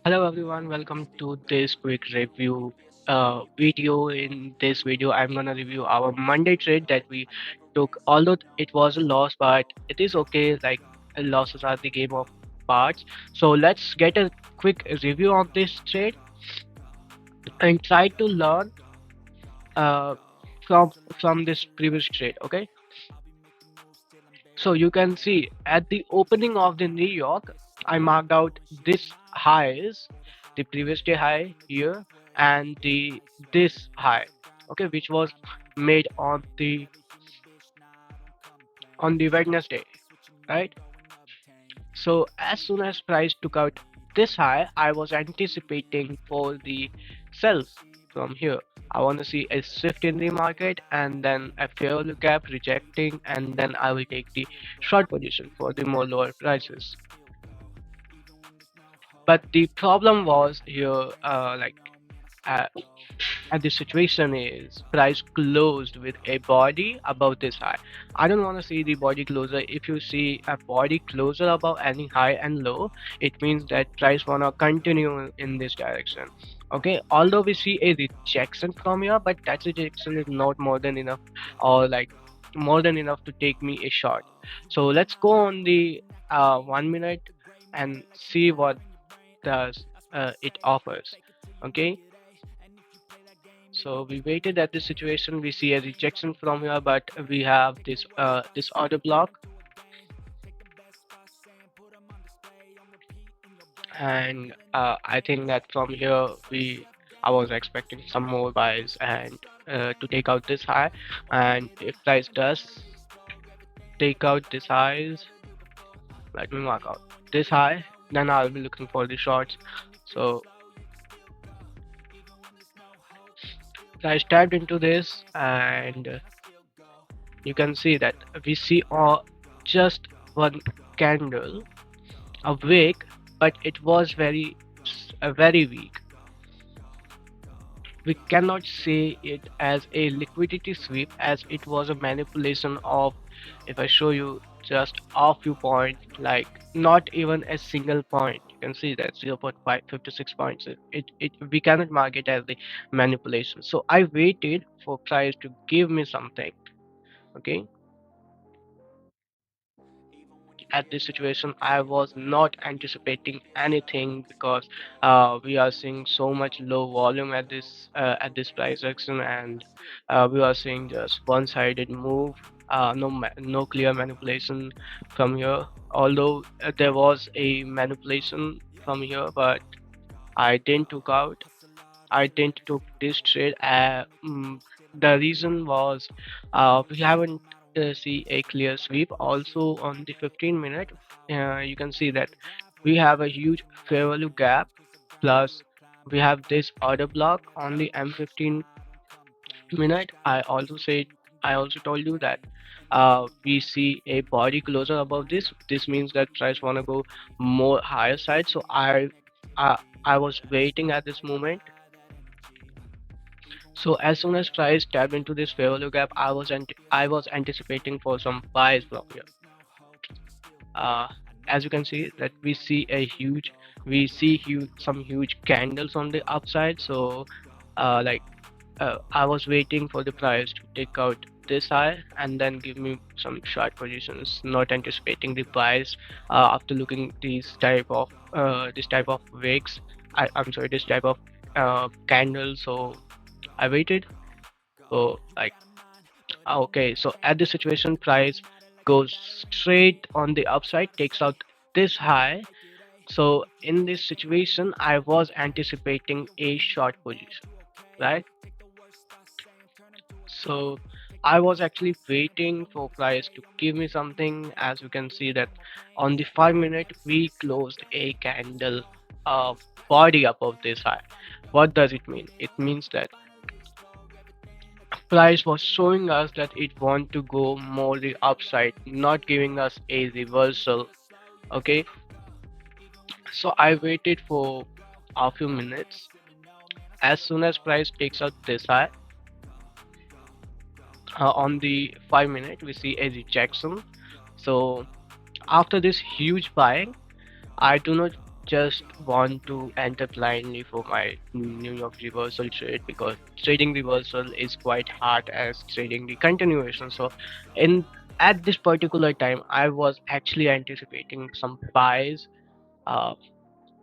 Hello everyone, welcome to this quick review video. In this video, I'm gonna review our Monday trade that we took. Although it was a loss, but it is okay. Like losses are the game of parts. So let's get a quick review of this trade and try to learn uh, from this previous trade. Okay, so you can see at the opening of the New York, I marked out this highs, the previous day high here, and the this high, okay, which was made on the Wednesday, right? So as soon as price took out this high, I was anticipating for the sells from here. I want to see a shift in the market and then a fair value gap rejecting, and then I will take the short position for the more lower prices. But the problem was here, uh, and the situation is price closed with a body above this high. I don't want to see the body closer. If you see a body closer above any high and low, it means that price wanna continue in this direction. Okay, although we see a rejection from here, but that rejection is not more than enough, or like more than enough to take me a short. So let's go on the 1 minute and see what does it offers. Okay, so we waited at this situation. We see a rejection from here, but we have this order block, and I think that from here I was expecting some more buys and to take out this high. And if price does take out this highs, let me mark out this high, then I'll be looking for the shorts. So I tapped into this, and you can see that we see just one candle awake, but it was very weak. We cannot say it as a liquidity sweep, as it was a manipulation of, if I show you just a few points, like not even a single point. You can see that 0.556 points. We cannot mark it as the manipulation. So I waited for price to give me something. Okay, at this situation I was not anticipating anything, because we are seeing so much low volume at this price action, and we are seeing just one-sided move, no clear manipulation from here. Although there was a manipulation from here, but I didn't took out I didn't took this trade. The reason was we haven't see a clear sweep. Also on the 15 minute, you can see that we have a huge fair value gap. Plus we have this order block on the M15 minute. I also told you that we see a body closer above this. This means that price wanna go more higher side. So I, I was waiting at this moment. So as soon as price tapped into this fair value gap, I was anticipating for some buys from here. Uh, as you can see that we see some huge candles on the upside. So uh, like I was waiting for the price to take out this high and then give me some short positions, not anticipating the price after looking this type of wicks. I'm sorry, this type of candle. So I waited. So like okay, so at this situation, price goes straight on the upside, takes out this high. So in this situation, I was anticipating a short position, right? So I was actually waiting for price to give me something. As you can see that on the 5 minute, we closed a candle uh, body above this high. What does it mean? It means that price was showing us that it want to go more the upside, not giving us a reversal. Okay, so I waited for a few minutes. As soon as price takes out this high, on the 5 minute we see a rejection. So after this huge buying, I do not just want to enter blindly for my New York reversal trade because trading reversal is quite hard as trading the continuation. So, in at this particular time, I was actually anticipating some buys.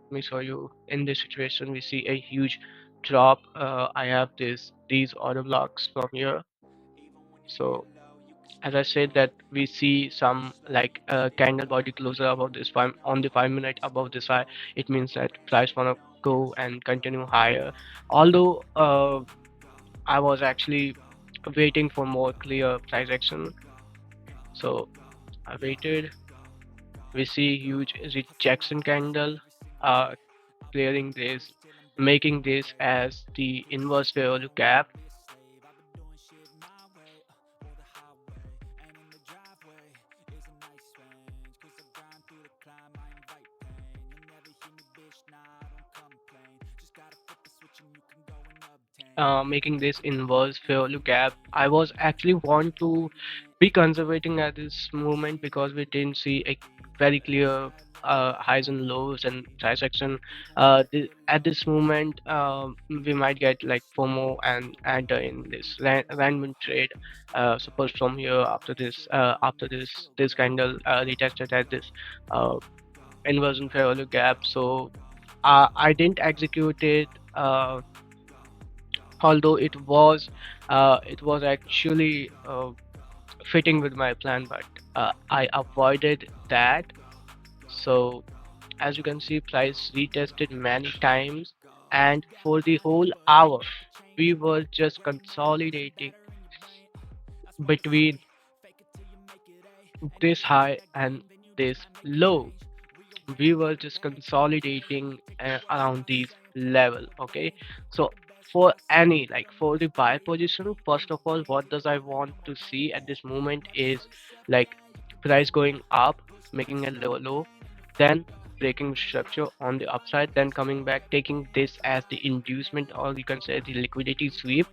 Let me show you. In this situation, we see a huge drop. I have these order blocks from here. So as I said that we see some like candle body closer above this five on the 5 minute above this high, it means that price wanna go and continue higher. Although I was actually waiting for more clear price action, so I waited. We see huge rejection candle, uh, clearing this, making this as the inverse fair value gap. Making this inverse fair value gap. I was actually want to be conservating at this moment because we didn't see a very clear highs and lows and price action. At this moment, we might get like FOMO and enter in this random trade. Suppose from here after this candle retested at this uh, inversion fair value gap. So I didn't execute it. Although it was actually fitting with my plan, but I avoided that. So as you can see, price retested many times, and for the whole hour we were just consolidating between this high and this low. We were just consolidating around these level. Okay, so for any like for the buy position, first of all, what does I want to see at this moment is like price going up, making a low, then breaking structure on the upside, then coming back, taking this as the inducement, or you can say the liquidity sweep.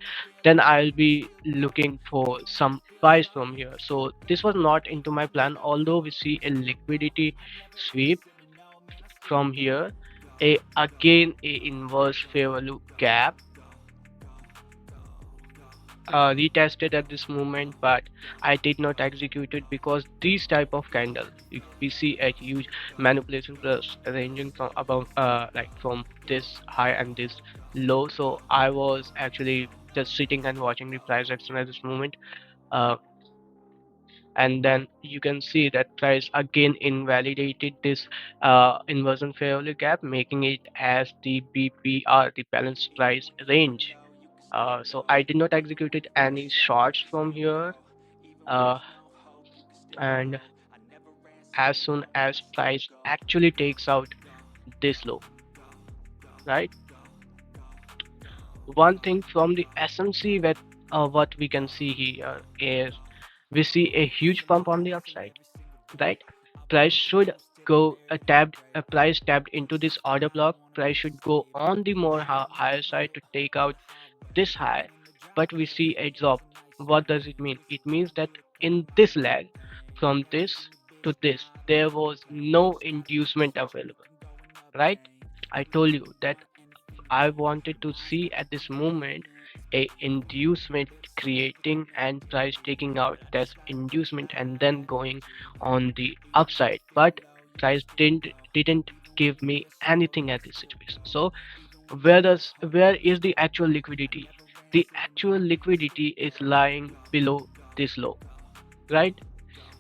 Then I'll be looking for some buys from here. So this was not into my plan, although we see a liquidity sweep from here, a again a inverse fair value gap retested at this moment, but I did not execute it because these type of candle, if we see a huge manipulation plus ranging from above like from this high and this low. So I was actually just sitting and watching the price action at this moment. uh, and then you can see that price again invalidated this inversion fair value gap, making it as the BPR, the balanced price range. So I did not execute any shorts from here. uh, and as soon as price actually takes out this low, right? One thing from the SMC that what we can see here is we see a huge pump on the upside, right? Price should go price tapped into this order block. Price should go on the more higher side to take out this high, but we see a drop. What does it mean? It means that in this leg, from this to this, there was no inducement available, right? I told you that I wanted to see at this moment a inducement creating and price taking out that inducement and then going on the upside. But price didn't give me anything at this situation. So where is the actual liquidity? The actual liquidity is lying below this low, right?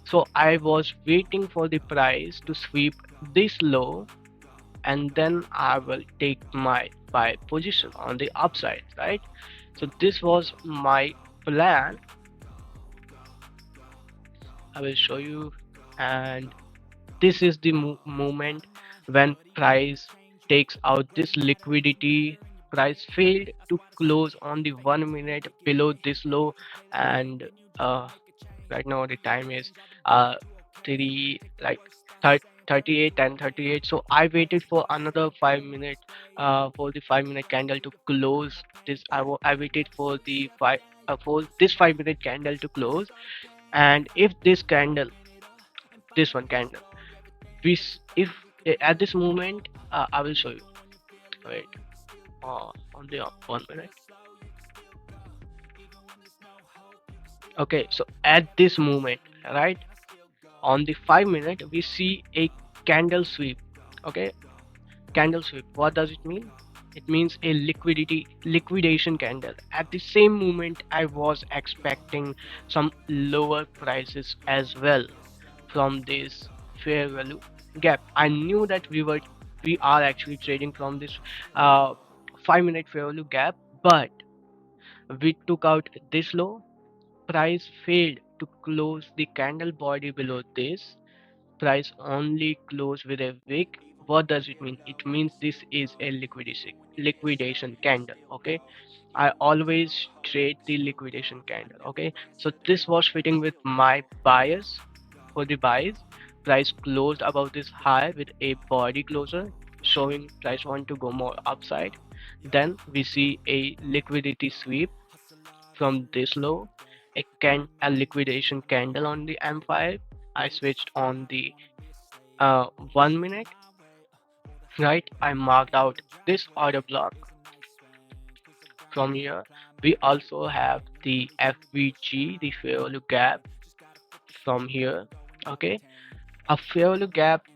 So I was waiting for the price to sweep this low, and then I will take my buy position on the upside, right? So this was my plan. I will show you, and this is the moment when price takes out this liquidity. Price failed to close on the 1 minute below this low, and uh, right now the time is uh 3 like 38 and 38. So I waited for another 5 minute for the 5 minute candle to close this. I waited for the five for this 5 minute candle to close, and if this candle, this one candle, if At this moment, I will show you. Wait, on the 1 minute. Okay, so at this moment, right, on the 5 minute, we see a candle sweep. Okay, candle sweep. What does it mean? It means a liquidation candle. At the same moment, I was expecting some lower prices as well from this fair value gap. I knew that we are actually trading from this uh, 5 minute fair value gap, but we took out this low. Price failed to close the candle body below this. Price only close with a wick. What does it mean? It means this is a liquidation candle. Okay, I always trade the liquidation candle. Okay, so this was fitting with my bias. For the buys, price closed above this high with a body closer, showing price want to go more upside. Then we see a liquidity sweep from this low, a liquidation candle on the M5. I switched on the 1 minute, right? I marked out this order block from here. We also have the FVG, the fair value gap from here. Okay, a fair value gap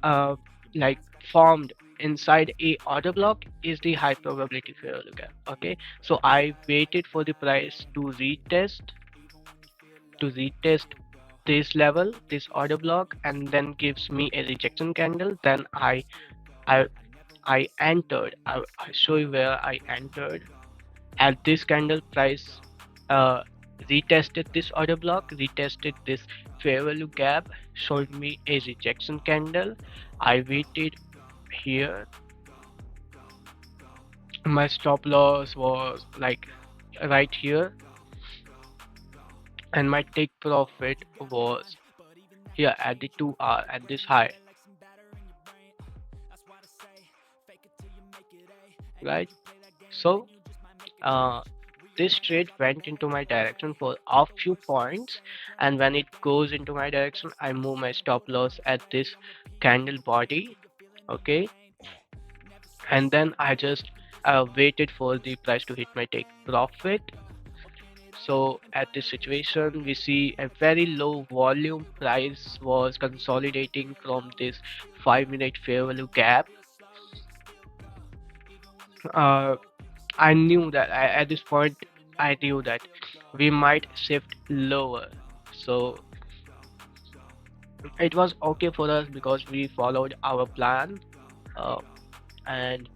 uh, like formed inside a order block is the high probability fair value gap. Okay, so I waited for the price to retest this level, this order block, and then gives me a rejection candle. Then I I entered. I show you where I entered. At this candle price uh, retested this order block, retested this fair value gap, showed me a rejection candle. I waited here. My stop loss was like right here, and my take profit was here at the 2 hour at this high, right? So uh, this trade went into my direction for a few points, and when it goes into my direction, I move my stop loss at this candle body. Okay, and then I just waited for the price to hit my take profit. So at this situation, we see a very low volume. Price was consolidating from this 5 minute fair value gap. uh, I knew that at this point, I knew that we might shift lower. So it was okay for us because we followed our plan. Uh, and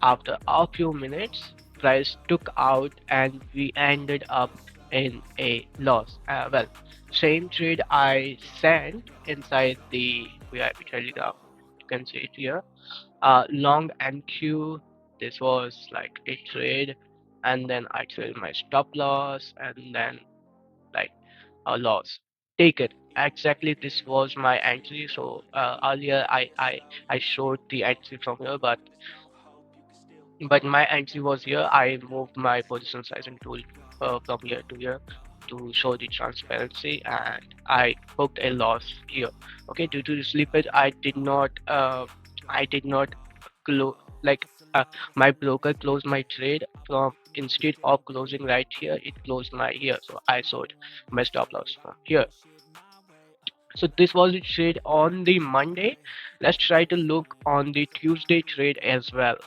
after a few minutes, price took out and we ended up in a loss. Well, same trade I sent inside the VIP Telegram. You can see it here. Long NQ. This was like a trade, and then I traded my stop loss, and then like a loss. Take it. Exactly, this was my entry. So earlier I showed the entry from here, but my entry was here. I moved my position sizing tool from here to here to show the transparency, and I booked a loss here. Okay, due to the slippage, I did not close like my broker closed my trade from instead of closing right here, it closed my here, so I sold my stop loss from here. So this was the trade on the Monday. Let's try to look on the Tuesday trade as well.